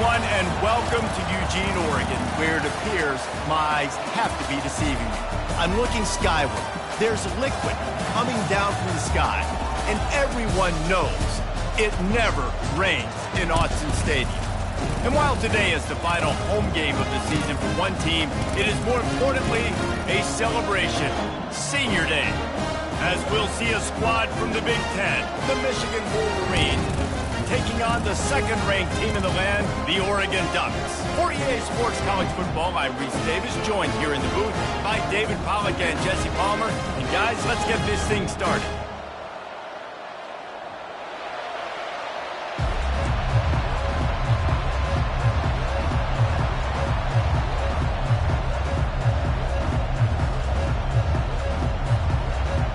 everyone, and welcome to Eugene, Oregon, where it appears my eyes have to be deceiving me. I'm looking skyward. There's liquid coming down from the sky, and everyone knows it never rains in Autzen Stadium. And while today is the final home game of the season for one team, it is more importantly a celebration, Senior Day, as we'll see a squad from the Big Ten, the Michigan Wolverines, taking on the second-ranked team in the land, the Oregon Ducks. For EA Sports College Football, I'm Reese Davis, joined here in the booth by David Pollack and Jesse Palmer. And guys, let's get this thing started.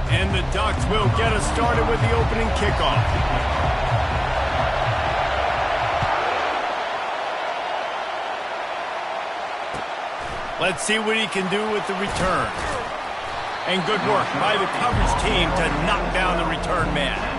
And the Ducks will get us started with the opening kickoff. Let's see what he can do with the return. And good work by the coverage team to knock down the return man.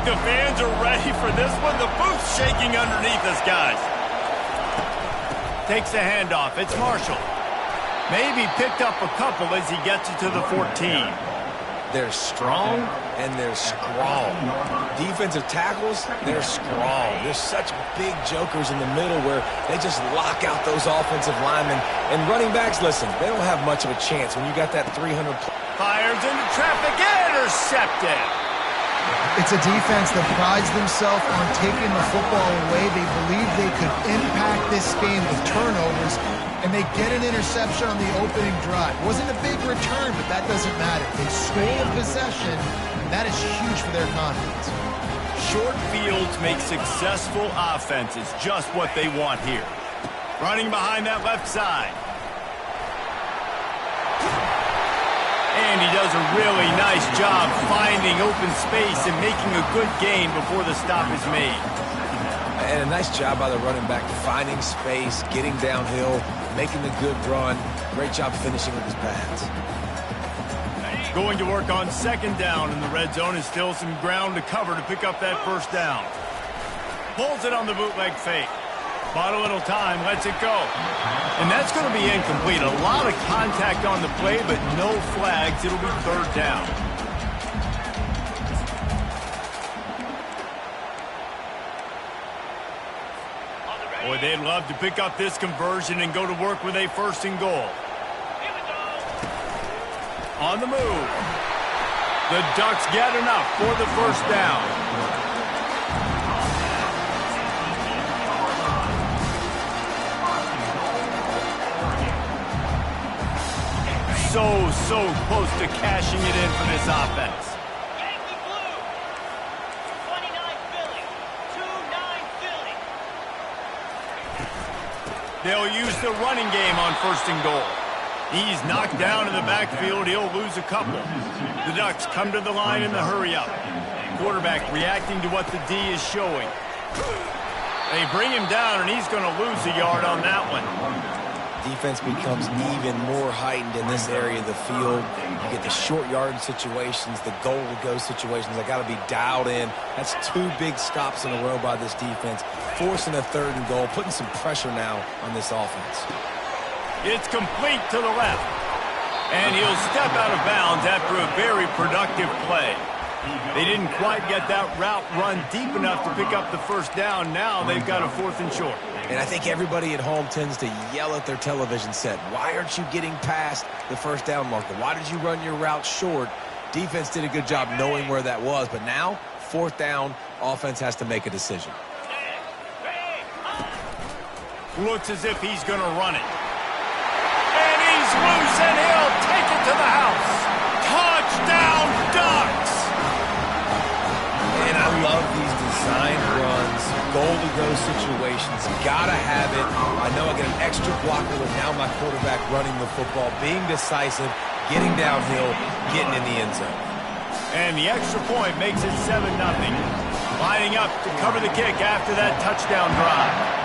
The fans are ready for this one. The booth's shaking underneath us, guys. Takes the handoff. It's Marshall. Maybe picked up a couple as he gets it to the 14. They're strong and they're scrawl. Defensive tackles, they're scrawl. There's such big jokers in the middle where they just lock out those offensive linemen. And running backs, listen, they don't have much of a chance when you got that 300. Fires into traffic, intercepted. It's a defense that prides themselves on taking the football away. They believe they could impact this game with turnovers, and they get an interception on the opening drive. Wasn't a big return, but that doesn't matter. They stole a possession, and that is huge for their confidence. Short fields make successful offenses just what they want here. Running behind that left side. And he does a really nice job finding open space and making a good gain before the stop is made. And a nice job by the running back finding space, getting downhill, making a good run. Great job finishing with his pads. Going to work on second down in the red zone, and still some ground to cover to pick up that first down. Pulls it on the bootleg fake. Bought a little time, lets it go. And that's going to be incomplete. A lot of contact on the play, but no flags. It'll be third down. Boy, they'd love to pick up this conversion and go to work with a first and goal. On the move. The Ducks get enough for the first down. So close to cashing it in for this offense. Yankee Blue. 29 Philly. 2-9 Philly. They'll use the running game on first and goal. He's knocked down in the backfield. He'll lose a couple. The Ducks come to the line in the hurry-up. Quarterback reacting to what the D is showing. They bring him down, and he's going to lose a yard on that one. Defense becomes even more heightened in this area of the field. You get the short yard situations, the goal-to-go situations. They got to be dialed in. That's two big stops in a row by this defense, forcing a third and goal, putting some pressure now on this offense. It's complete to the left. And he'll step out of bounds after a very productive play. They didn't quite get that route run deep enough to pick up the first down. Now they've got a fourth and short. And I think everybody at home tends to yell at their television set, why aren't you getting past the first down marker? Why did you run your route short? Defense did a good job knowing where that was, but now, fourth down, offense has to make a decision. Looks as if he's going to run it. And he's loose, and he'll take it to the house. Touchdown, Ducks! And I love these design runs, goal-to-go situations. Gotta have it. I know I get an extra blocker, but now my quarterback running the football, being decisive, getting downhill, getting in the end zone. And the extra point makes it 7-0. Lining up to cover the kick after that touchdown drive.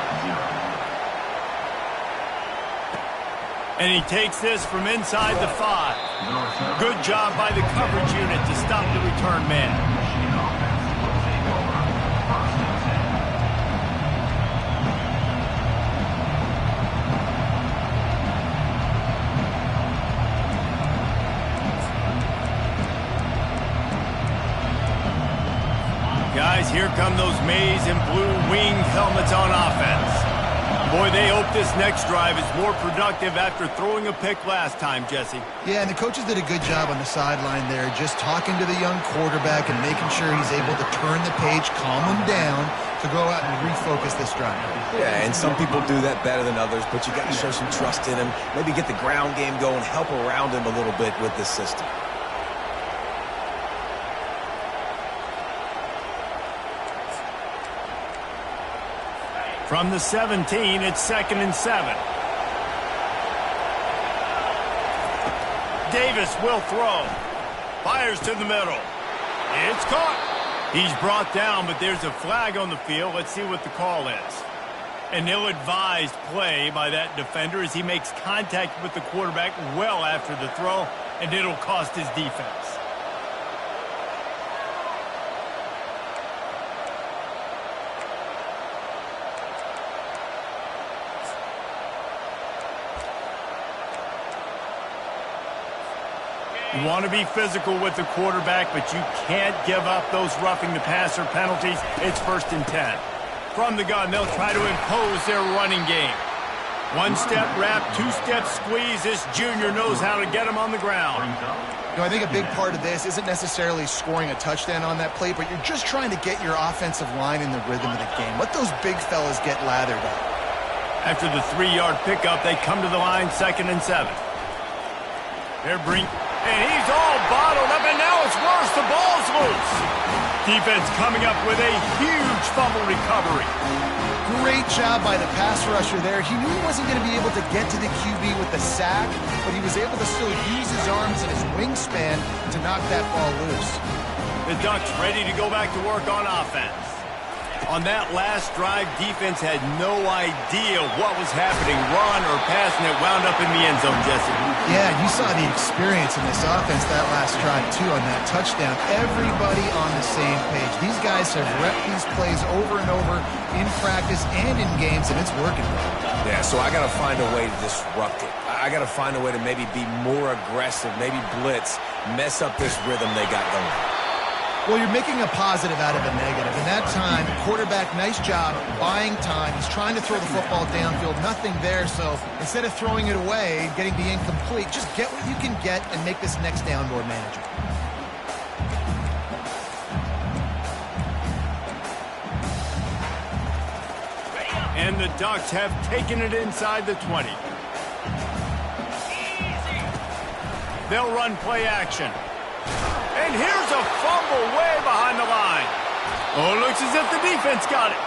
And he takes this from inside the 5. Good job by the coverage unit to stop the return man. Guys, here come those maize and blue winged helmets on offense. Boy, they hope this next drive is more productive after throwing a pick last time, Jesse. Yeah, and the coaches did a good job on the sideline there, just talking to the young quarterback and making sure he's able to turn the page, calm him down, to go out and refocus this drive. Yeah, and some people do that better than others, but you got to show some trust in him, maybe get the ground game going, help around him a little bit with this system. From the 17, it's 2nd and 7. Davis will throw. Fires to the middle. It's caught. He's brought down, but there's a flag on the field. Let's see what the call is. An ill-advised play by that defender as he makes contact with the quarterback well after the throw, and it'll cost his defense. You want to be physical with the quarterback, but you can't give up those roughing the passer penalties. It's 1st and 10. From the gun, they'll try to impose their running game. One-step wrap, two-step squeeze. This junior knows how to get him on the ground. You know, I think a big part of this isn't necessarily scoring a touchdown on that play, but you're just trying to get your offensive line in the rhythm of the game. Let those big fellas get lathered up. After the 3-yard pickup, they come to the line, 2nd and 7. And he's all bottled up, and now it's worse. The ball's loose. Defense coming up with a huge fumble recovery. Great job by the pass rusher there. He knew he wasn't going to be able to get to the QB with the sack, but he was able to still use his arms and his wingspan to knock that ball loose. The Ducks ready to go back to work on offense. On that last drive, defense had no idea what was happening, run or pass, and it wound up in the end zone, Jesse. Yeah, you saw the experience in this offense that last drive, too, on that touchdown. Everybody on the same page. These guys have repped these plays over and over in practice and in games, and it's working. Yeah, so I got to find a way to disrupt it. I got to find a way to maybe be more aggressive, maybe blitz, mess up this rhythm they got going. Well, you're making a positive out of a negative. In that time, quarterback, nice job buying time. He's trying to throw the football downfield. Nothing there, so instead of throwing it away, getting the incomplete, just get what you can get and make this next down more manageable. And the Ducks have taken it inside the 20. They'll run play action. And here's a fumble way behind the line. Oh, it looks as if the defense got it.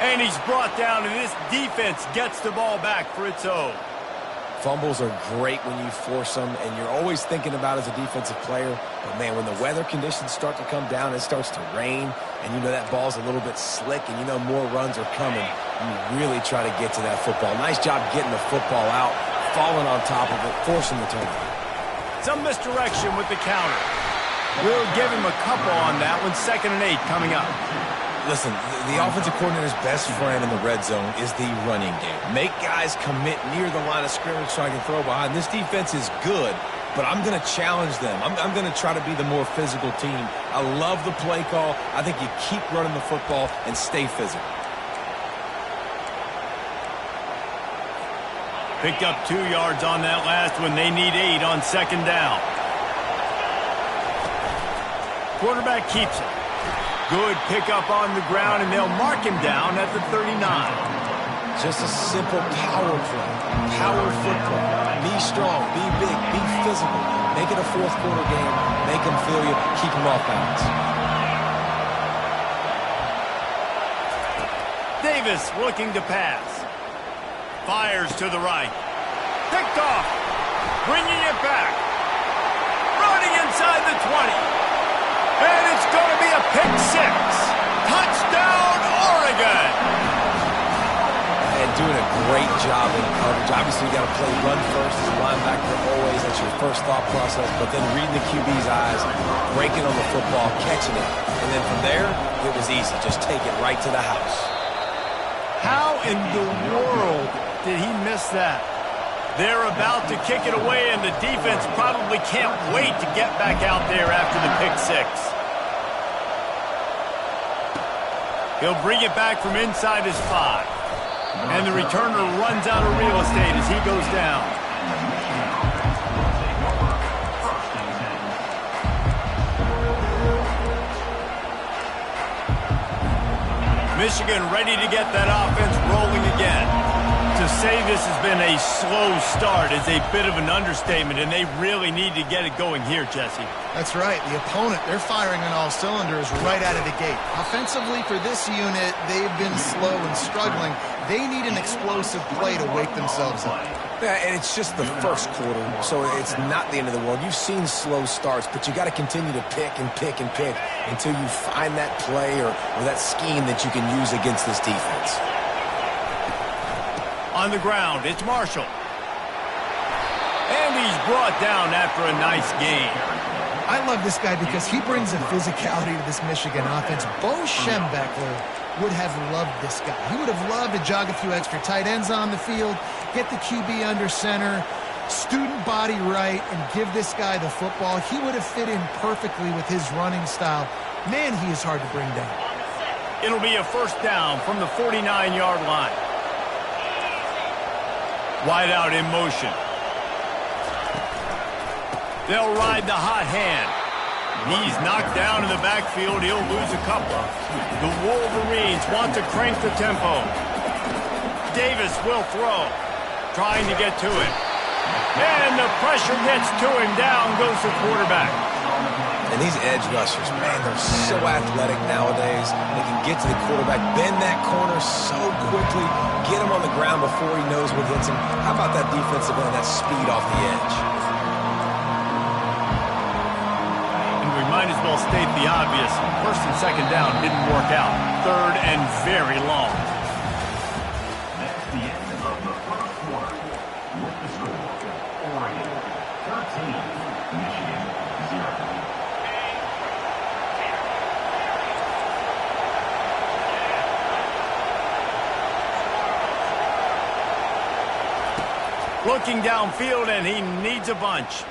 And he's brought down, and this defense gets the ball back for its own. Fumbles are great when you force them, and you're always thinking about as a defensive player. But, man, when the weather conditions start to come down, it starts to rain, and you know that ball's a little bit slick, and you know more runs are coming. You really try to get to that football. Nice job getting the football out, falling on top of it, forcing the turnover. Some misdirection with the counter. We'll give him a couple on that one. 2nd and 8 coming up. Listen, the offensive coordinator's best friend in the red zone is the running game. Make guys commit near the line of scrimmage so I can throw behind. This defense is good, but I'm going to challenge them. I'm going to try to be the more physical team. I love the play call. I think you keep running the football and stay physical. Picked up 2 yards on that last one. They need 8 on 2nd down. Quarterback keeps it. Good pickup on the ground, and they'll mark him down at the 39. Just a simple power play. Power football. Be strong, be big, be physical. Make it a fourth quarter game. Make them feel you. Keep them off balance. Davis looking to pass. Fires to the right. Picked off. Bringing it back. Running inside the 20. And it's going to be a pick six. Touchdown, Oregon. And doing a great job in coverage. Obviously, you got to play run first as a linebacker always. That's your first thought process. But then reading the QB's eyes, breaking on the football, catching it. And then from there, it was easy. Just take it right to the house. How in the world did he miss that? They're about to kick it away, and the defense probably can't wait to get back out there after the pick six. He'll bring it back from inside his 5. And the returner runs out of real estate as he goes down. Michigan ready to get that offense rolling again. To say this has been a slow start is a bit of an understatement, and they really need to get it going here, Jesse. That's right. The opponent, they're firing on all cylinders right out of the gate. Offensively, for this unit, they've been slow and struggling. They need an explosive play to wake themselves up. Yeah, and it's just the first quarter, so it's not the end of the world. You've seen slow starts, but you got to continue to pick and pick and pick until you find that play or that scheme that you can use against this defense. On the ground, it's Marshall. And he's brought down after a nice game. I love this guy because he brings a physicality to this Michigan offense. Bo Schembechler would have loved this guy. He would have loved to jog a few extra tight ends on the field, get the QB under center, student body right, and give this guy the football. He would have fit in perfectly with his running style. Man, he is hard to bring down. It'll be a first down from the 49-yard line. Wide out in motion. They'll ride the hot hand. He's knocked down in the backfield. He'll lose a couple. The Wolverines want to crank the tempo. Davis will throw. Trying to get to it. And the pressure gets to him. Down goes the quarterback. And these edge rushers, man, they're so athletic nowadays. They can get to the quarterback, bend that corner so quickly, get him on the ground before he knows what hits him. How about that defensive end, that speed off the edge? And we might as well state the obvious. First and second down didn't work out. Third and very long. That's the end of the first quarter. With the score, Oregon 13, Michigan 0. Looking downfield, and he needs a bunch.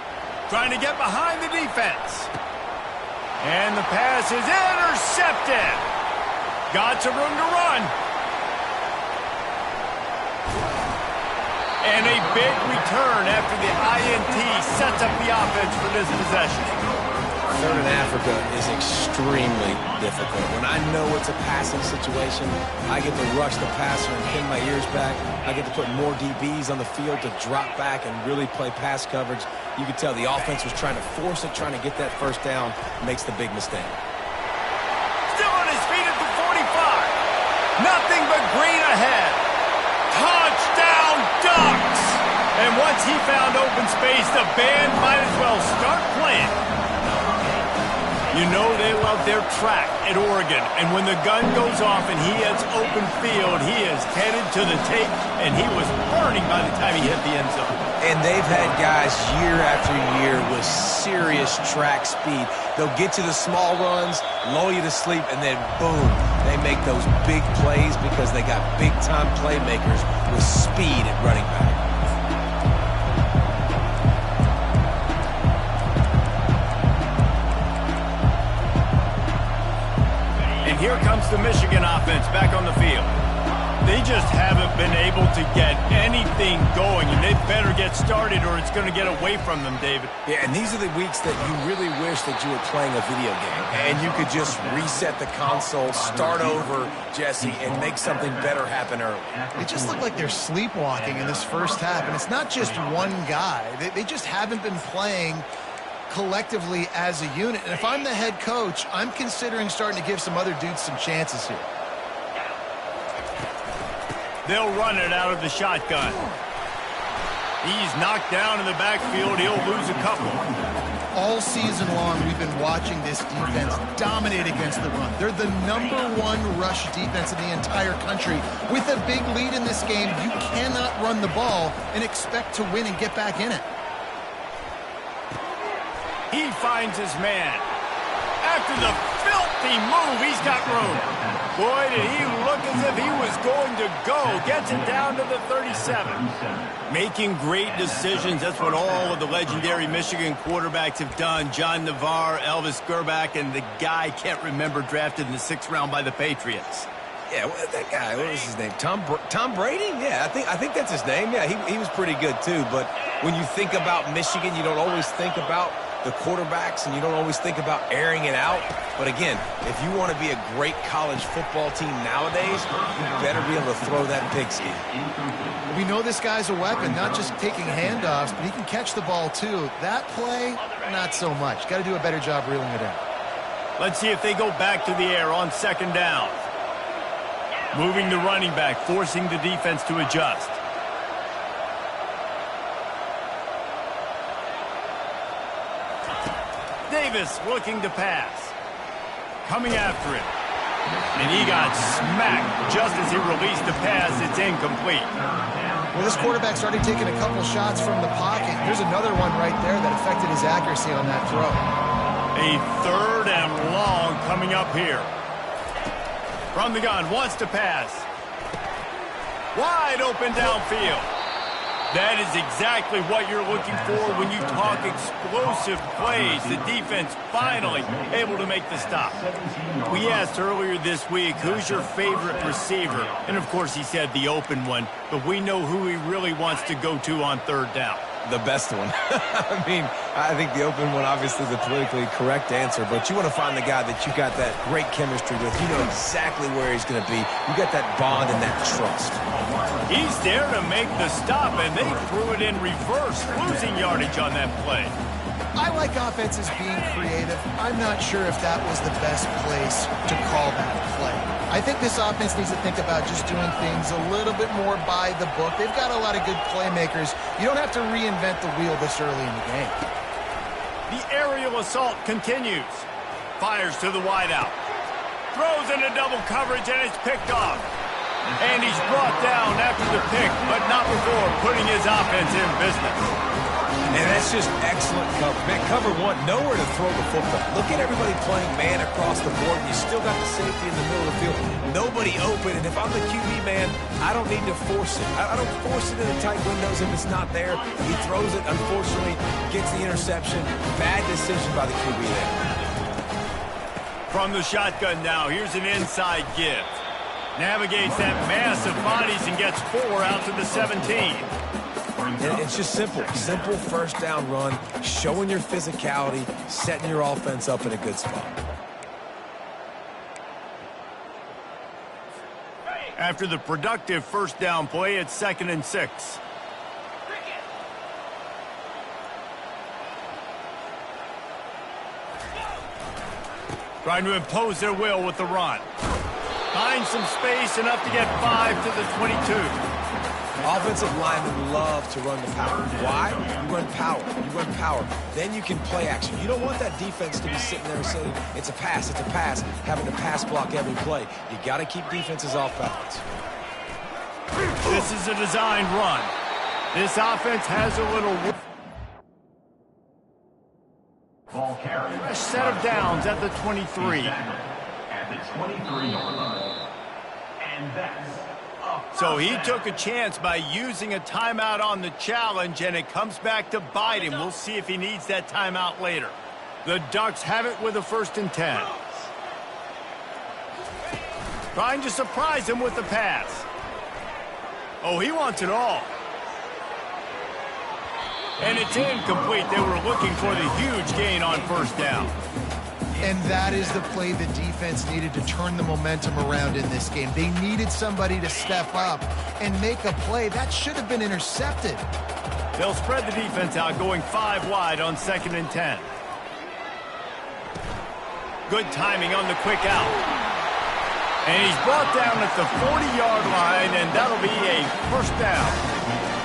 Trying to get behind the defense. And the pass is intercepted. Got some room to run. And a big return after the INT sets up the offense for this possession. Third in Africa is extremely difficult. When I know it's a passing situation, I get to rush the passer and pin my ears back. I get to put more DBs on the field to drop back and really play pass coverage. You could tell the offense was trying to force it, trying to get that first down, makes the big mistake. Still on his feet at the 45. Nothing but green ahead. Touchdown Ducks! And once he found open space, the band might as well start playing. You know they love their track at Oregon, and when the gun goes off and he has open field, he is headed to the tape, and he was burning by the time he hit the end zone. And they've had guys year after year with serious track speed. They'll get you the small runs, lull you to sleep, and then boom, they make those big plays because they got big-time playmakers with speed at running back. Here comes the Michigan offense back on the field. They just haven't been able to get anything going, and they better get started or it's going to get away from them, David. Yeah, and these are the weeks that you really wish that you were playing a video game and you could just reset the console, start over, Jesse, and make something better happen early. They just look like they're sleepwalking in this first half, and it's not just one guy. They just haven't been playing collectively as a unit. And if I'm the head coach, I'm considering starting to give some other dudes some chances here. They'll run it out of the shotgun. He's knocked down in the backfield. He'll lose a couple. All season long, we've been watching this defense dominate against the run. They're the #1 rush defense in the entire country. With a big lead in this game, you cannot run the ball and expect to win and get back in it. He finds his man. After the filthy move, he's got room. Boy, did he look as if he was going to go. Gets it down to the 37. Making great decisions. That's what all of the legendary Michigan quarterbacks have done. John Navarre, Elvis Gerbach, and the guy I can't remember, drafted in the 6th round by the Patriots. Yeah, that guy, what was his name? Tom Brady? Yeah, I think that's his name. Yeah, he was pretty good too. But when you think about Michigan, you don't always think about the quarterbacks, and you don't always think about airing it out. But again, if you want to be a great college football team nowadays, you better be able to throw that pigskin. We know this guy's a weapon, not just taking handoffs, but he can catch the ball too. That play, not so much. Got to do a better job reeling it in. Let's see if they go back to the air on 2nd down. Moving the running back, forcing the defense to adjust. Davis looking to pass. Coming after him. And he got smacked just as he released the pass. It's incomplete. Well, this quarterback started taking a couple shots from the pocket. There's another one right there that affected his accuracy on that throw. A 3rd and long coming up here. From the gun, wants to pass. Wide open downfield. That is exactly what you're looking for when you talk explosive plays. The defense finally able to make the stop. We asked earlier this week, who's your favorite receiver? And, of course, he said the open one. But we know who he really wants to go to on 3rd down. The best one. I mean, I think the open one obviously is the politically correct answer, but you want to find the guy that you got that great chemistry with. You know exactly where he's going to be. You got that bond and that trust. He's there to make the stop, and they threw it in reverse, losing yardage on that play. I like offenses being creative. I'm not sure if that was the best place to call that play. I think this offense needs to think about just doing things a little bit more by the book. They've got a lot of good playmakers. You don't have to reinvent the wheel this early in the game. The aerial assault continues. Fires to the wideout. Throws into double coverage, and it's picked off. And he's brought down after the pick, but not before putting his offense in business. And that's just excellent cover. Man, cover one, nowhere to throw the football. Look at everybody playing man across the board. You still got the safety in the middle of the field. Nobody open, and if I'm the QB man, I don't need to force it. I don't force it in the tight windows if it's not there. He throws it, unfortunately, gets the interception. Bad decision by the QB there. From the shotgun now, here's an inside give. Navigates that mass of bodies and gets 4 out to the 17. And it's just simple 1st down run, showing your physicality, setting your offense up in a good spot. After the productive 1st down play, it's 2nd and 6. Trying to impose their will with the run. Finds some space, enough to get 5 to the 22. Offensive linemen love to run the power. Why? You run power. You run power. Then you can play action. You don't want that defense to be sitting there saying, it's a pass, having to pass block every play. You got to keep defenses off balance. This is a designed run. This offense has a little Ball carried. fresh set of downs at the 23. At the 23-yard line. And that's So he took a chance by using a timeout on the challenge, and it comes back to bite him. We'll see if he needs that timeout later. The Ducks have it with a 1st and 10. Trying to surprise him with the pass. Oh, he wants it all. And it's incomplete. They were looking for the huge gain on 1st down. And that is the play the defense needed to turn the momentum around in this game. They needed somebody to step up and make a play. That should have been intercepted. They'll spread the defense out, going 5 wide on 2nd and 10. Good timing on the quick out. And he's brought down at the 40-yard line, and that'll be a 1st down.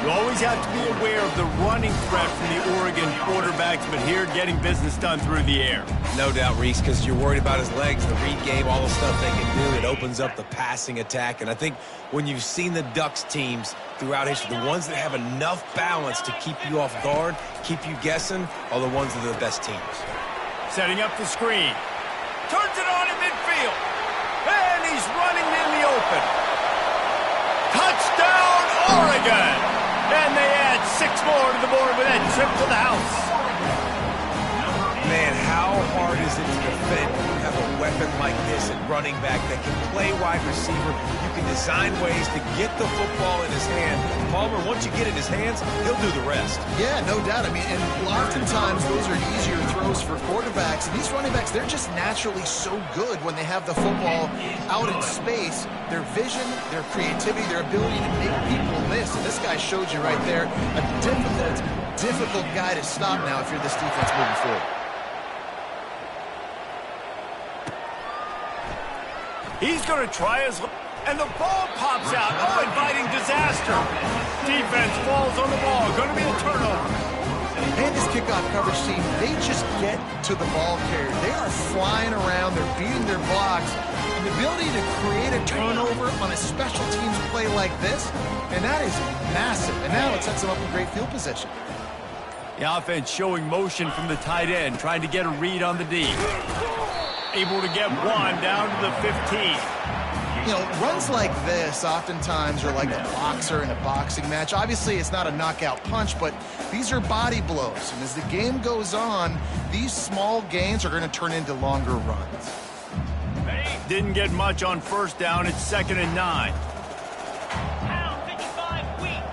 You always have to be aware of the running threat from the Oregon quarterbacks, but here getting business done through the air. No doubt, Reese, because you're worried about his legs, the read game, all the stuff they can do. It opens up the passing attack. And I think when you've seen the Ducks teams throughout history, the ones that have enough balance to keep you off guard, keep you guessing, are the ones that are the best teams. Setting up the screen. Turns it on in midfield. And he's running in the open. Touchdown, Oregon! And they add 6 more to the board with that trip to the house. Man, how hard is it to defend when you have a weapon like this at running back that can play wide receiver? You can design ways to get the football in his hand. Palmer, once you get it in his hands, he'll do the rest. Yeah, no doubt. I mean, and oftentimes those are easier throws for quarterbacks. And these running backs, they're just naturally so good when they have the football out in space. Their vision, their creativity, their ability to make people miss. And this guy showed you right there a difficult guy to stop now if you're this defense moving forward. He's going to try his... And the ball pops out. Oh, inviting disaster. Defense falls on the ball. Going to be a turnover. And this kickoff coverage team, they just get to the ball carrier. They are flying around. They're beating their blocks. And the ability to create a turnover on a special teams play like this, and that is massive. And now it sets them up in great field position. The offense showing motion from the tight end, trying to get a read on the D. Able to get one down to the 15. You know, runs like this oftentimes are like a boxer in a boxing match. Obviously, it's not a knockout punch, but these are body blows. And as the game goes on, these small gains are going to turn into longer runs. Didn't get much on first down. It's 2nd and 9. Pound 55 weak.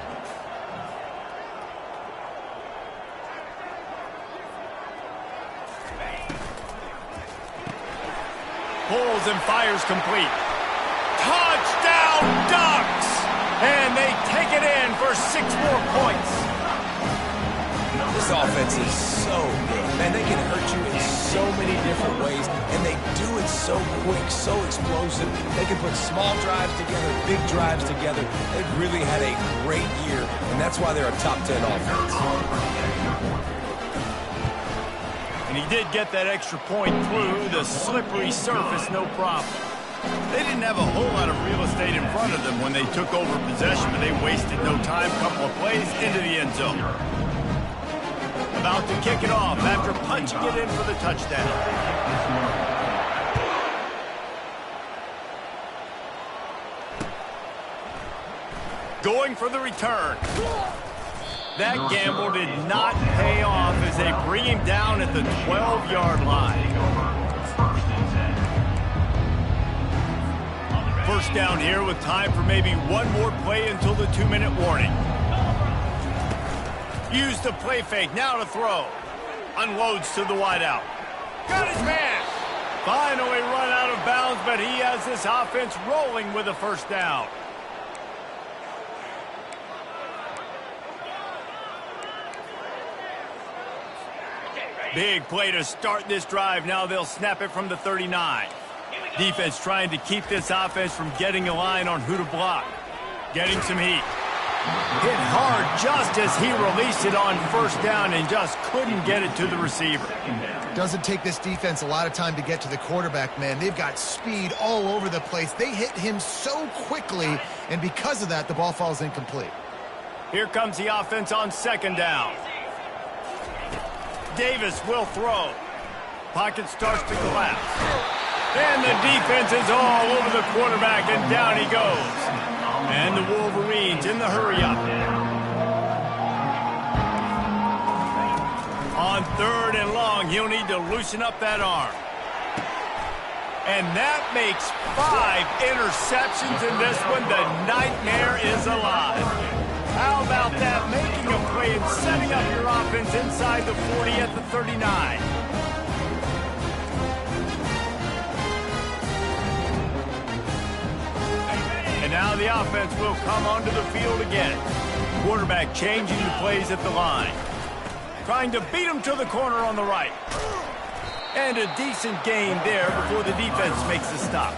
Pulls and fires complete. Touchdown, Ducks! And they take it in for 6 more points. This offense is so good. Man, they can hurt you in so many different ways, and they do it so quick, so explosive. They can put small drives together, big drives together. They've really had a great year, and that's why they're a top 10 offense. And he did get that extra point through the slippery surface, no problem. They didn't have a whole lot of real estate in front of them when they took over possession, but they wasted no time. Couple of plays into the end zone. About to kick it off after punching it in for the touchdown. Going for the return. That gamble did not pay off as they bring him down at the 12-yard line. First down here with time for maybe one more play until the 2-minute warning. Use the play fake, now to throw. Unloads to the wideout. Got his man. Finally run out of bounds, but he has this offense rolling with a first down. Big play to start this drive. Now they'll snap it from the 39. Defense trying to keep this offense from getting a line on who to block. Getting some heat. Hit hard just as he released it on first down and just couldn't get it to the receiver. Doesn't take this defense a lot of time to get to the quarterback, man. They've got speed all over the place. They hit him so quickly, and because of that, the ball falls incomplete. Here comes the offense on 2nd down. Davis will throw. Pocket starts to collapse. And the defense is all over the quarterback, and down he goes. And the Wolverines in the hurry-up. On 3rd and long, he'll need to loosen up that arm. And that makes 5 interceptions in this one. The nightmare is alive. How about that? Making a play and setting up your offense inside the 40 at the 39. And now the offense will come onto the field again. Quarterback changing the plays at the line. Trying to beat him to the corner on the right. And a decent gain there before the defense makes the stop.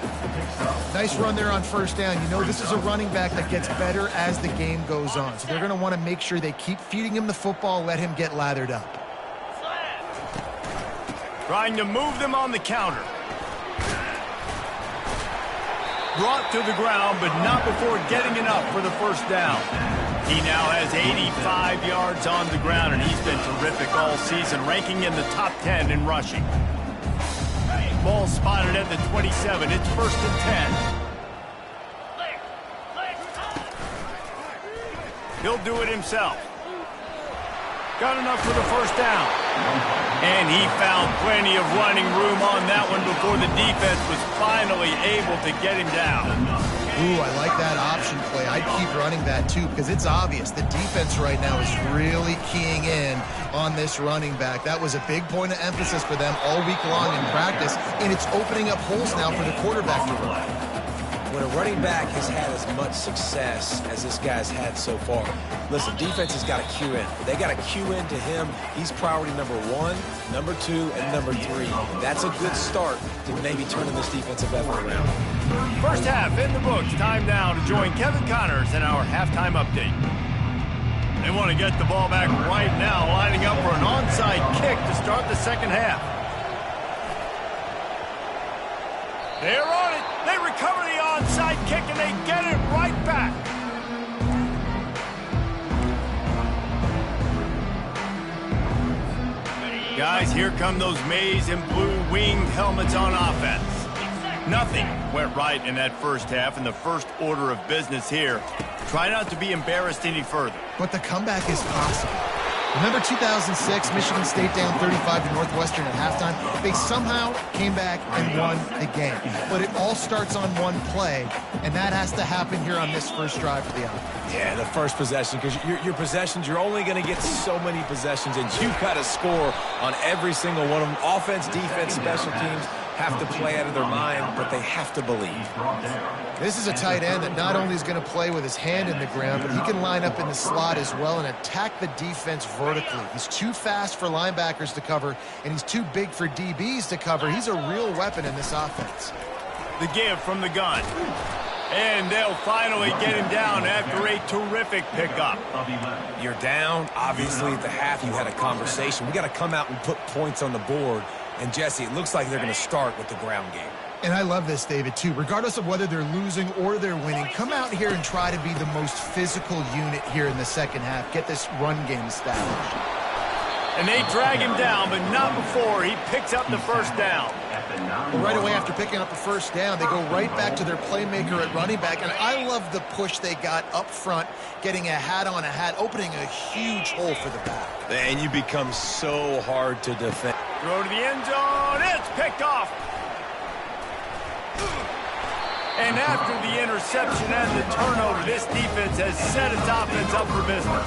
Nice run there on first down. You know, this is a running back that gets better as the game goes on. So they're going to want to make sure they keep feeding him the football, let him get lathered up. Trying to move them on the counter. Brought to the ground, but not before getting enough for the first down. He now has 85 yards on the ground, and he's been terrific all season, ranking in the top 10 in rushing. Ball spotted at the 27. It's 1st and 10. He'll do it himself. Got enough for the first down. And he found plenty of running room on that one before the defense was finally able to get him down. Ooh, I like that option play. I'd keep running that too because it's obvious the defense right now is really keying in on this running back. That was a big point of emphasis for them all week long in practice, and it's opening up holes now for the quarterback to run. When a running back has had as much success as this guy's had so far, listen, defense has got to cue in. They got to cue in to him. He's priority number 1, number 2, and number 3. That's a good start to maybe turning this defensive effort around. First half in the books. Time now to join Kevin Connors in our halftime update. They want to get the ball back right now, lining up for an onside kick to start the second half. They're on it. They recover the onside kick, and they get it right back. Guys, here come those maize and blue winged helmets on offense. Nothing went right in that first half, and the first order of business here. Try not to be embarrassed any further. But the comeback is possible. Remember 2006, Michigan State down 35 to Northwestern at halftime? They somehow came back and won the game. But it all starts on one play, and that has to happen here on this first drive for the offense. Yeah, the first possession, because your possessions, you're only going to get so many possessions, and you've got to score on every single one of them. Offense, defense, special teams have to play out of their mind, but they have to believe. This is a tight end that not only is going to play with his hand in the ground, but he can line up in the slot as well and attack the defense vertically. He's too fast for linebackers to cover, and he's too big for DBs to cover. He's a real weapon in this offense. The give from the gun. And they'll finally get him down after a terrific pickup. You're down. Obviously, at the half, you had a conversation. We got to come out and put points on the board. And, Jesse, it looks like they're going to start with the ground game. And I love this, David, too. Regardless of whether they're losing or they're winning, come out here and try to be the most physical unit here in the second half. Get this run game established. And they drag him down, but not before he picks up the first down. Well, right away after picking up the first down, they go right back to their playmaker at running back. And I love the push they got up front, getting a hat on a hat, opening a huge hole for the back. And you become so hard to defend. Throw to the end zone. It's picked off. And after the interception and the turnover, this defense has set its offense up for business.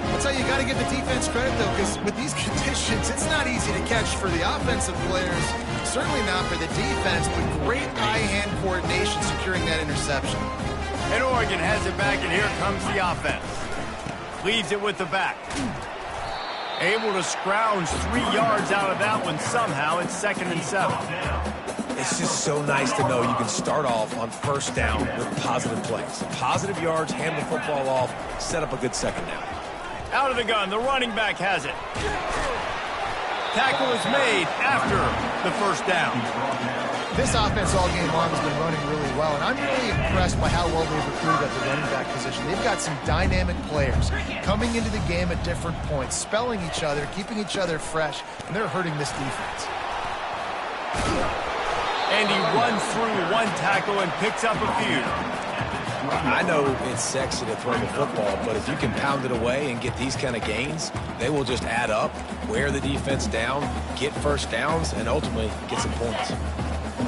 I'll tell you, you got to give the defense credit, though, because with these conditions, it's not easy to catch for the offensive players. Certainly not for the defense, but great eye-hand coordination securing that interception. And Oregon has it back, and here comes the offense. Leaves it with the back. Able to scrounge 3 yards out of that one somehow. It's 2nd and 7. It's just so nice to know you can start off on first down with positive plays. Positive yards, hand the football off, set up a good second down. Out of the gun, the running back has it. Tackle is made after the first down. This offense all game long has been running really well, and I'm really impressed by how well they've recruited at the running back position. They've got some dynamic players coming into the game at different points, spelling each other, keeping each other fresh, and they're hurting this defense. And he runs through one tackle and picks up a few. I know it's sexy to throw the football, but if you can pound it away and get these kind of gains, they will just add up, wear the defense down, get first downs, and ultimately get some points.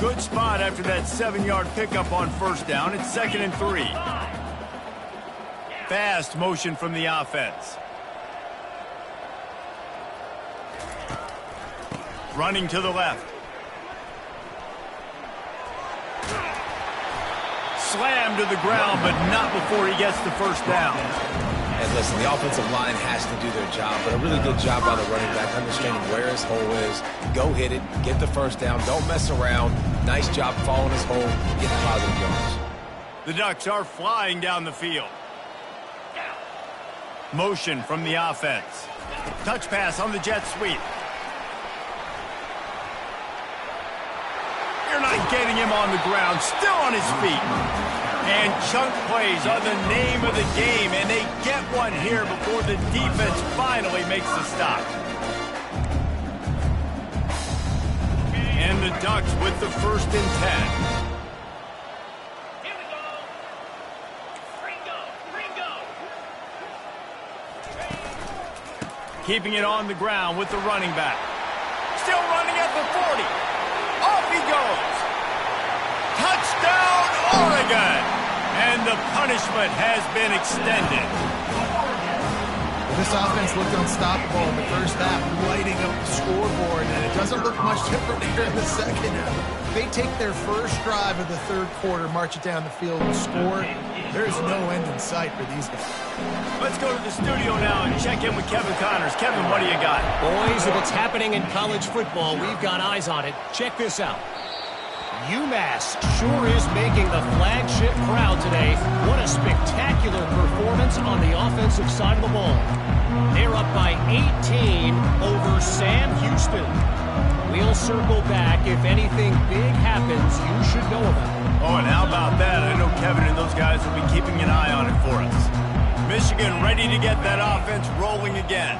Good spot after that 7-yard pickup on first down. It's 2nd and 3. Fast motion from the offense. Running to the left. Slammed to the ground, but not before he gets the first down. And listen, the offensive line has to do their job, but a really good job by the running back, understanding where his hole is. Go hit it, get the first down, don't mess around. Nice job following his hole, getting positive yards. The Ducks are flying down the field. Motion from the offense. Touch pass on the jet sweep. You're not getting him on the ground, still on his feet. And chunk plays are the name of the game, and they get one here before the defense finally makes the stop. And the Ducks with the 1st and 10. Here we go. Ringo. Keeping it on the ground with the running back. Still running at the 40. Off he goes. Touchdown, Oregon! And the punishment has been extended. This offense looked unstoppable in the first half, lighting up the scoreboard, and it doesn't look much different here in the second half. They take their first drive of the third quarter, march it down the field, and score. There's no end in sight for these guys. Let's go to the studio now and check in with Kevin Connors. Kevin, what do you got? Boys, if it's happening in college football, we've got eyes on it. Check this out. UMass sure is making the flagship crowd today. What a spectacular performance on the offensive side of the ball. They're up by 18 over Sam Houston. We'll circle back. If anything big happens, you should know about it. Oh, and how about that? I know Kevin and those guys will be keeping an eye on it for us. Michigan ready to get that offense rolling again.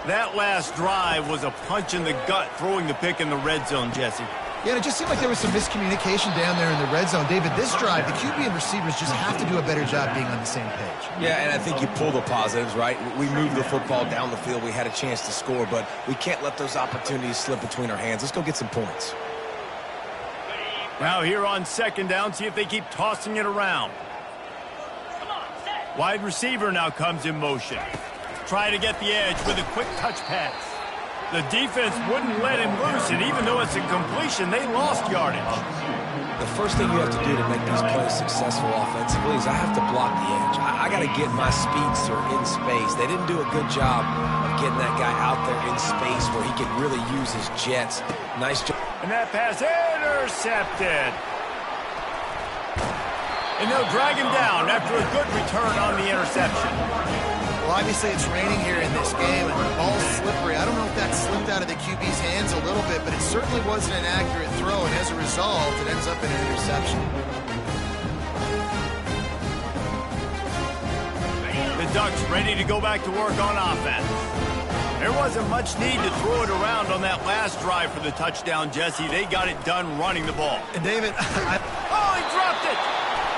That last drive was a punch in the gut, throwing the pick in the red zone, Jesse. Yeah, and it just seemed like there was some miscommunication down there in the red zone. David, this drive, the QB and receivers just have to do a better job being on the same page. Yeah, and I think you pull the positives, right? We moved the football down the field. We had a chance to score, but we can't let those opportunities slip between our hands. Let's go get some points. Now here on 2nd down, see if they keep tossing it around. Come on, set. Wide receiver now comes in motion. Try to get the edge with a quick touch pass. The defense wouldn't let him loose, and even though it's a completion, they lost yardage. The first thing you have to do to make these plays successful offensively is I have to block the edge. I got to get my speedster in space. They didn't do a good job of getting that guy out there in space where he could really use his jets. Nice job. And that pass intercepted. And they'll drag him down after a good return on the interception. Well, obviously it's raining here in this game, and the ball's slippery. I don't know if that slipped out of the QB's hands a little bit, but it certainly wasn't an accurate throw, and as a result, it ends up in an interception. The Ducks ready to go back to work on offense. There wasn't much need to throw it around on that last drive for the touchdown, Jesse. They got it done running the ball. And David, Oh, he dropped it!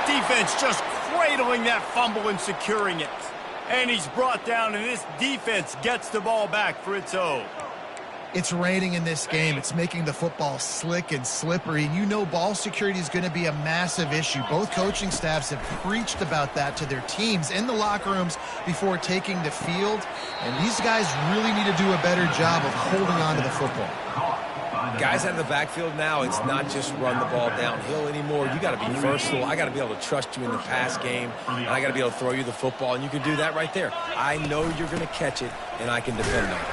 Defense just cradling that fumble and securing it. And he's brought down, and this defense gets the ball back for its own. it's raining in this game. It's making the football slick and slippery. And you know ball security is going to be a massive issue. Both coaching staffs have preached about that to their teams in the locker rooms before taking the field. And these guys really need to do a better job of holding on to the football. Guys out of the backfield now, it's not just run the ball downhill anymore. You got to be versatile. I got to be able to trust you in the pass game, and I got to be able to throw you the football, and you can do that right there. I know you're going to catch it, and I can depend on it.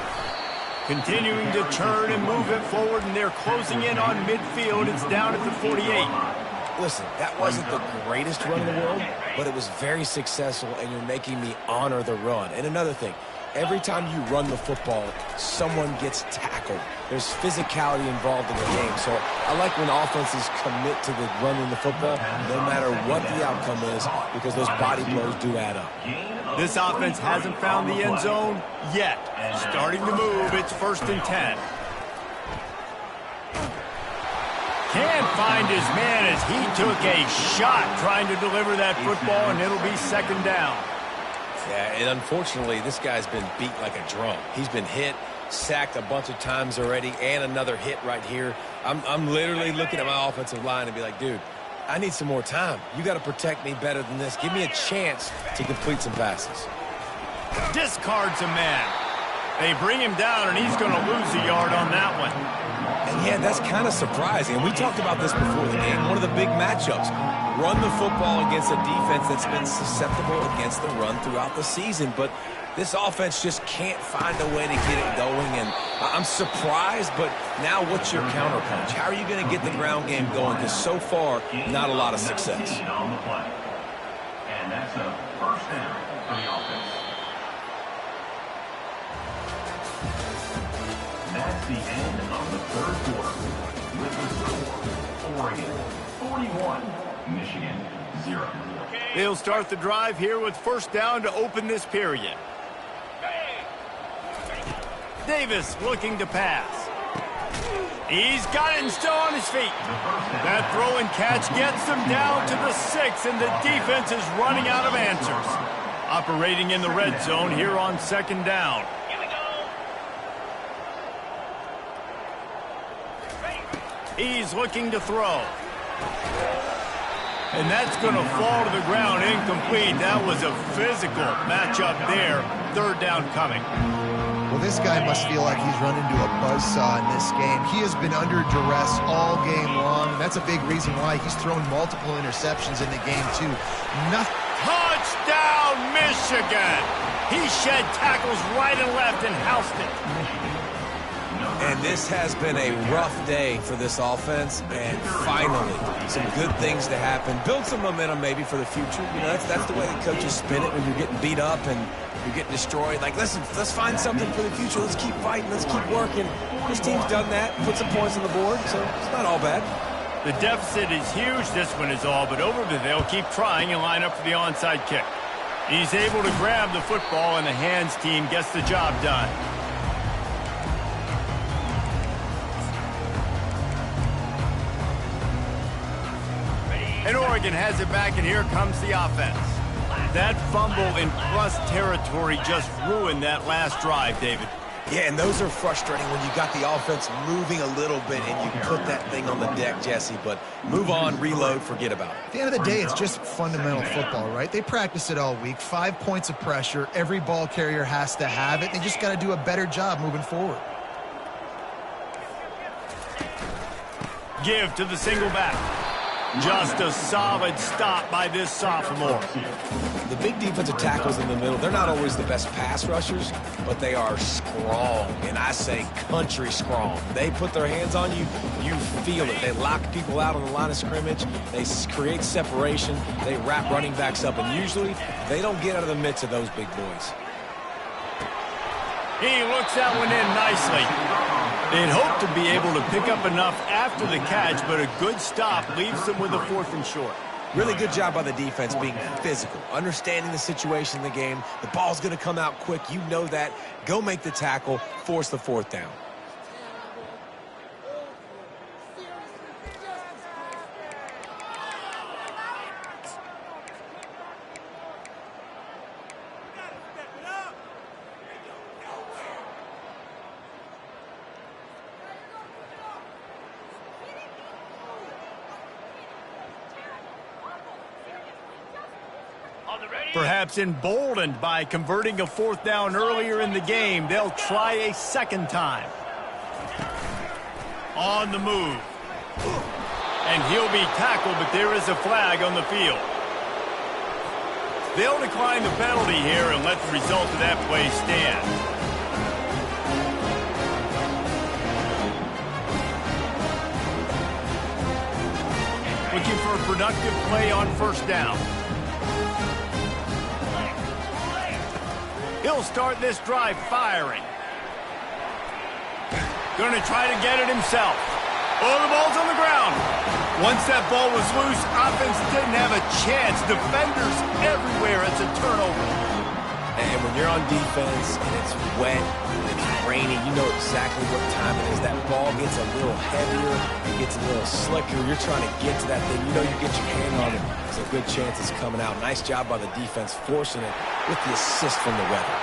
Continuing to turn and move it forward, and they're closing in on midfield. It's down at the 48. Listen, that wasn't the greatest run in the world, but it was very successful, and you're making me honor the run. And another thing, every time you run the football, someone gets tackled. There's physicality involved in the game. So I like when offenses commit to the running the football, no matter what the outcome is, because those body blows do add up. This offense hasn't found the end zone yet. Starting to move, it's 1st and 10. Can't find his man as he took a shot trying to deliver that football, and it'll be 2nd down. Yeah, and unfortunately, this guy's been beat like a drum. He's been hit, sacked a bunch of times already, and another hit right here. I'm literally looking at my offensive line and be like, dude, I need some more time. You got to protect me better than this. Give me a chance to complete some passes. Discards a man. They bring him down, and he's going to lose a yard on that one. And yeah, that's kind of surprising. And we talked about this before the game. One of the big matchups. Run the football against a defense that's been susceptible against the run throughout the season. But this offense just can't find a way to get it going. And I'm surprised, but now what's your counterpunch? How are you going to get the ground game going? Because so far, not a lot of success. On the play. And that's a first down for the offense. That's the end of the third quarter. With the score, Oregon 41, Michigan 0. They'll start the drive here with first down to open this period. Davis looking to pass. He's got it and still on his feet. That throw and catch gets them down to the 6, and the defense is running out of answers. Operating in the red zone here on second down. He's looking to throw. And that's going to fall to the ground incomplete. That was a physical matchup there. Third down coming. Well, this guy must feel like he's run into a buzzsaw in this game. He has been under duress all game long. That's a big reason why he's thrown multiple interceptions in the game, too. Touchdown, Michigan! He shed tackles right and left and housed it. And this has been a rough day for this offense, and finally, some good things to happen. Build some momentum maybe for the future. You know, that's the way the coaches spin it when you're getting beat up and you're getting destroyed. Like, listen, let's find something for the future. Let's keep fighting. Let's keep working. This team's done that, put some points on the board, so it's not all bad. The deficit is huge. This one is all but over, but they'll keep trying and line up for the onside kick. He's able to grab the football, and the hands team gets the job done. And Oregon has it back, and here comes the offense. That fumble in plus territory just ruined that last drive, David. Yeah, and those are frustrating when you got the offense moving a little bit and you put that thing on the deck, Jesse. But move on, reload, forget about it. At the end of the day, it's just fundamental football, right? They practice it all week. 5 points of pressure. Every ball carrier has to have it. They just got to do a better job moving forward. Give to the single back. Just a solid stop by this sophomore. The big defensive tackles in the middle, they're not always the best pass rushers, but they are strong, and I say country strong. They put their hands on you, you feel it. They lock people out on the line of scrimmage. They create separation. They wrap running backs up, and usually they don't get out of the midst of those big boys. He looks that one in nicely. They'd hope to be able to pick up enough after the catch, but a good stop leaves them with a 4th and short. Really good job by the defense being physical, understanding the situation in the game. The ball's going to come out quick. You know that. Go make the tackle, force the 4th down. Perhaps emboldened by converting a 4th down earlier in the game, they'll try a second time. On the move. And he'll be tackled, but there is a flag on the field. They'll decline the penalty here and let the result of that play stand. Looking for a productive play on first down. He'll start this drive firing. Going to try to get it himself. Oh, the ball's on the ground. Once that ball was loose, offense didn't have a chance. Defenders everywhere. It's a turnover. And when you're on defense and it's wet, it's rainy, you know exactly what time it is. That ball gets a little heavier, it gets a little slicker. You're trying to get to that thing. You know you get your hand on it. There's a good chance it's coming out. Nice job by the defense forcing it with the assist from the weather.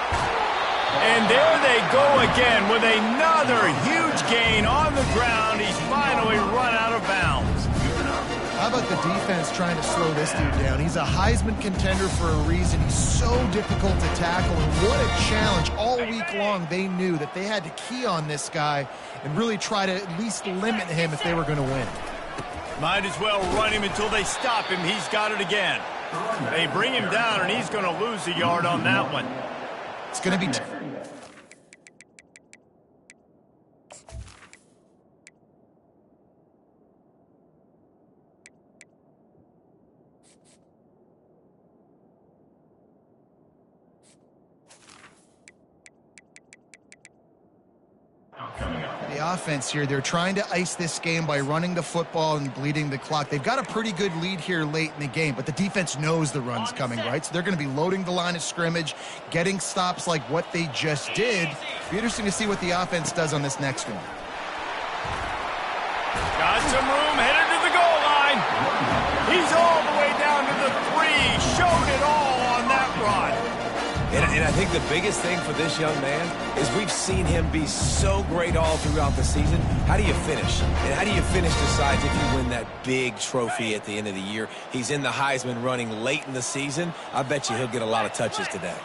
And there they go again with another huge gain on the ground. He's finally run out of bounds. How about the defense trying to slow this dude down? He's a Heisman contender for a reason. He's so difficult to tackle, and what a challenge. All week long, they knew that they had to key on this guy and really try to at least limit him if they were going to win. Might as well run him until they stop him. He's got it again. They bring him down, and he's going to lose a yard on that one. It's going to be... The offense here, they're trying to ice this game by running the football and bleeding the clock. They've got a pretty good lead here late in the game, but the defense knows the run's coming, right? So they're going to be loading the line of scrimmage, getting stops like what they just did. Be interesting to see what the offense does on this next one. Got some room, headed to the goal line. He's all the way down to the 3. Showed it all on that run. And I think the biggest thing for this young man is we've seen him be so great all throughout the season. How do you finish? And how do you finish decides if you win that big trophy at the end of the year. He's in the Heisman running late in the season. I bet you he'll get a lot of touches today.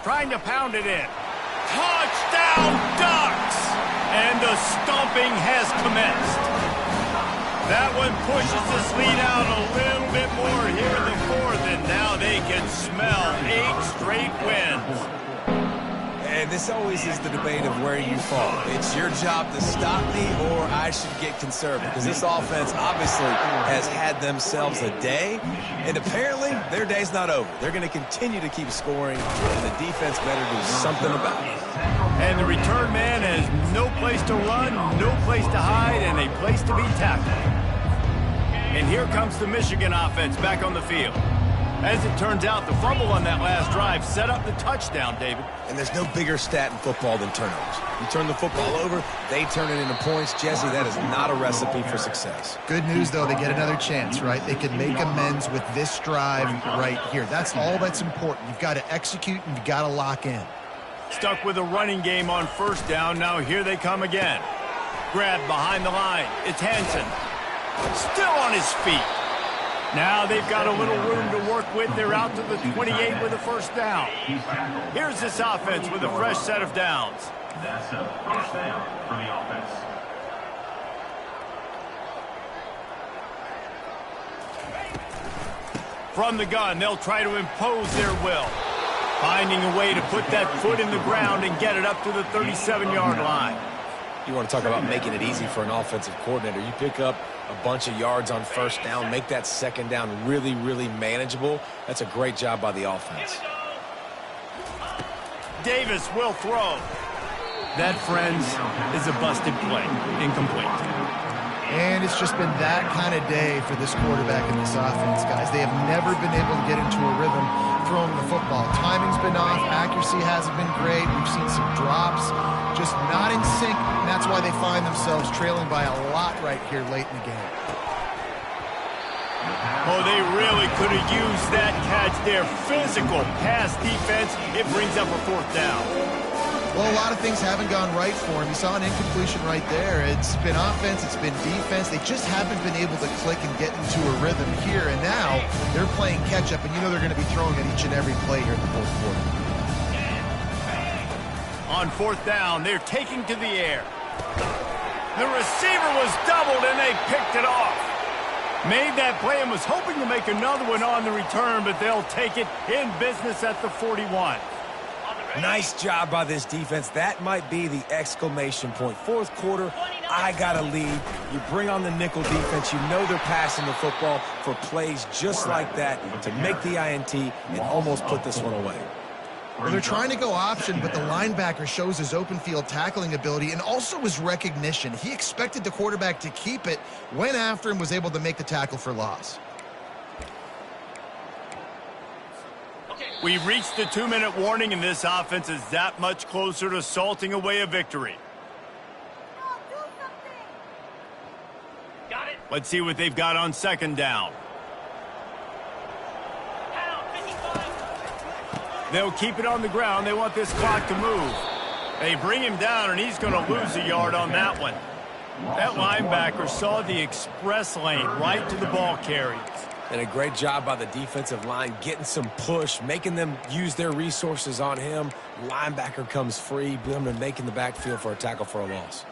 Trying to pound it in. Touchdown Ducks! And the stomping has commenced. That one pushes this lead out a little bit more here in the 4th, and now they can smell 8 straight wins. And this always is the debate of where you fall. It's your job to stop me, or I should get conservative, because this offense obviously has had themselves a day, and apparently their day's not over. They're going to continue to keep scoring, and the defense better do something about it. And the return man has no place to run, no place to hide, and a place to be tackled. And here comes the Michigan offense back on the field. As it turns out, the fumble on that last drive set up the touchdown, David. And there's no bigger stat in football than turnovers. You turn the football over, they turn it into points. Jesse, that is not a recipe for success. Good news, though, they get another chance, right? They can make amends with this drive right here. That's all that's important. You've got to execute, and you've got to lock in. Stuck with a running game on 1st down. Now here they come again. Grabbed behind the line. It's Hansen. Still on his feet. Now they've got a little room to work with. They're out to the 28 with a 1st down. Here's this offense with a fresh set of downs. That's a 1st down for the offense. From the gun, they'll try to impose their will. Finding a way to put that foot in the ground and get it up to the 37-yard line. You want to talk about making it easy for an offensive coordinator. You pick up a bunch of yards on 1st down, make that 2nd down really, really manageable. That's a great job by the offense. Davis will throw. That, friends, is a busted play. Incomplete. And it's just been that kind of day for this quarterback and this offense, guys. They have never been able to get into a rhythm throwing the football. Timing's been off. Accuracy hasn't been great. We've seen some drops. Just not in sync, and that's why they find themselves trailing by a lot right here late in the game. Oh, they really could have used that catch there. Physical pass defense. It brings up a 4th down. Well, a lot of things haven't gone right for him. You saw an incompletion right there. It's been offense, it's been defense. They just haven't been able to click and get into a rhythm here. And now they're playing catch-up, and you know they're going to be throwing at each and every play here in the 4th quarter. On 4th down, they're taking to the air. The receiver was doubled, and they picked it off. Made that play and was hoping to make another one on the return, but they'll take it in business at the 41. Nice job by this defense. That might be the exclamation point. 4th quarter, I got a lead. You bring on the nickel defense. You know they're passing the football for plays just like that to make the INT and almost put this one away. Well, they're trying to go option, but the linebacker shows his open field tackling ability and also his recognition. He expected the quarterback to keep it, went after him, was able to make the tackle for loss. We've reached the 2-minute warning, and this offense is that much closer to salting away a victory. Got it. Let's see what they've got on 2nd down. Down, 55. They'll keep it on the ground. They want this clock to move. They bring him down, and he's going to lose a yard on that one. That linebacker saw the express lane right to the ball carrier. And a great job by the defensive line getting some push, making them use their resources on him. Linebacker comes free, boom, and making the backfield for a tackle for a loss.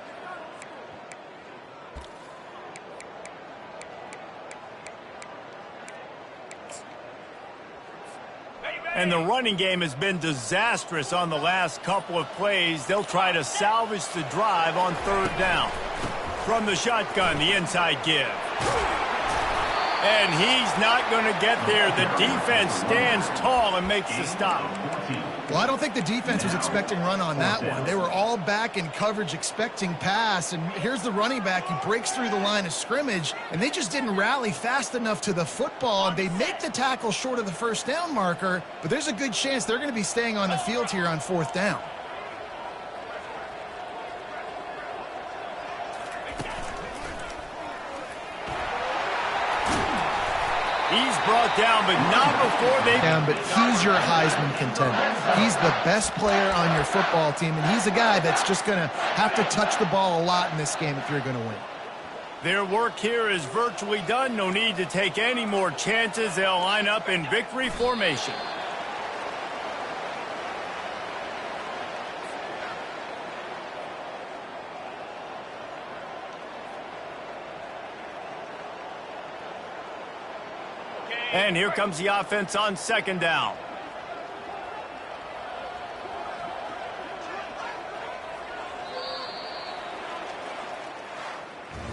And the running game has been disastrous on the last couple of plays. They'll try to salvage the drive on third down. From the shotgun, the inside give. And he's not going to get there. The defense stands tall and makes the stop. Well, I don't think the defense was expecting run on that one. They were all back in coverage expecting pass, and here's the running back. He breaks through the line of scrimmage, and they just didn't rally fast enough to the football. They make the tackle short of the first down marker, but there's a good chance they're going to be staying on the field here on fourth down. He's brought down, but not before they... But he's your Heisman contender. He's the best player on your football team, and he's a guy that's just going to have to touch the ball a lot in this game if you're going to win. Their work here is virtually done. No need to take any more chances. They'll line up in victory formation. And here comes the offense on second down.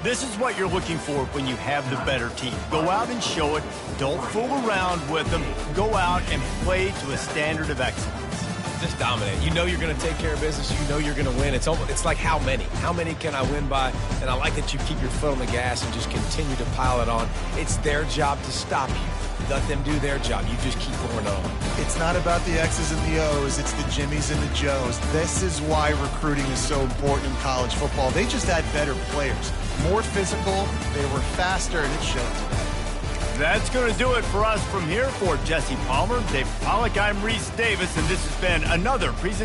This is what you're looking for when you have the better team. Go out and show it. Don't fool around with them. Go out and play to a standard of excellence. Just dominate. You know you're going to take care of business. You know you're going to win. It's like how many? How many can I win by? And I like that you keep your foot on the gas and just continue to pile it on. It's their job to stop you. Let them do their job. You just keep going on. It's not about the X's and the O's. It's the Jimmies and the Joes. This is why recruiting is so important in college football. They just had better players. More physical. They were faster, and it showed today. That's going to do it for us from here. For Jesse Palmer, Dave Pollack, I'm Reese Davis, and this has been another presentation.